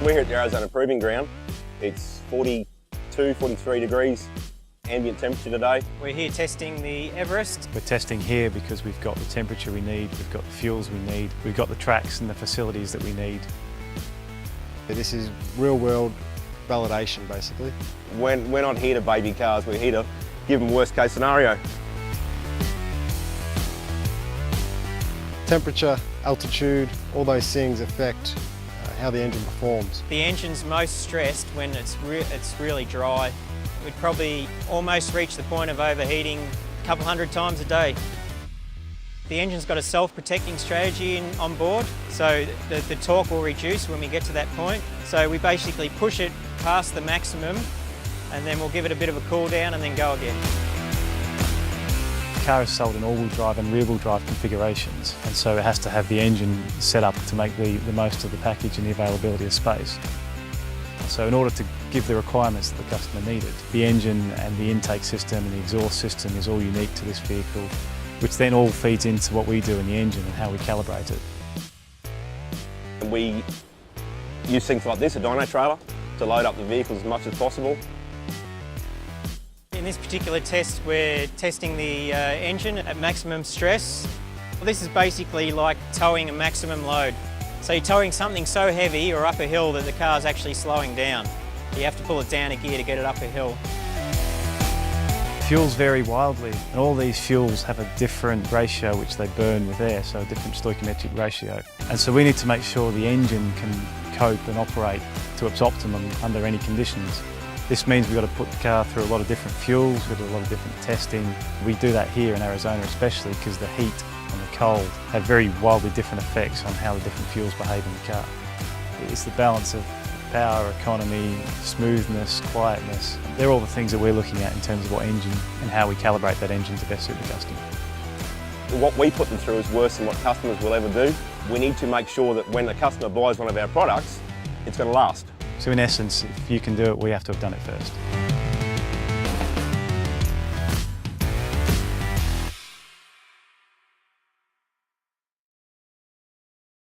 We're here at the Arizona Proving Ground. It's 42, 43 degrees ambient temperature today. We're here testing the Everest. We're testing here because we've got the temperature we need, we've got the fuels we need, we've got the tracks and the facilities that we need. This is real-world validation, basically. We're not here to baby cars, we're here to give them worst case scenario. Temperature, altitude, all those things affect how the engine performs. The engine's most stressed when it's really dry. We'd probably almost reach the point of overheating a couple hundred times a day. The engine's got a self-protecting strategy on board, so the torque will reduce when we get to that point. So we basically push it past the maximum and then we'll give it a bit of a cool down and then go again. The car is sold in all-wheel drive and rear-wheel drive configurations, and so it has to have the engine set up to make the most of the package and the availability of space. So in order to give the requirements that the customer needed, the engine and the intake system and the exhaust system is all unique to this vehicle, which then all feeds into what we do in the engine and how we calibrate it. We use things like this, a dyno trailer, to load up the vehicle as much as possible. In this particular test, we're testing the engine at maximum stress. Well, this is basically like towing a maximum load. So you're towing something so heavy or up a hill that the car's actually slowing down. You have to pull it down a gear to get it up a hill. Fuels vary wildly, and all these fuels have a different ratio which they burn with air, so a different stoichiometric ratio. And so we need to make sure the engine can cope and operate to its optimum under any conditions. This means we've got to put the car through a lot of different fuels, we've got to do a lot of different testing. We do that here in Arizona especially because the heat and the cold have very wildly different effects on how the different fuels behave in the car. It's the balance of power, economy, smoothness, quietness. They're all the things that we're looking at in terms of what engine and how we calibrate that engine to best suit the customer. What we put them through is worse than what customers will ever do. We need to make sure that when the customer buys one of our products, it's going to last. So in essence, if you can do it, we have to have done it first.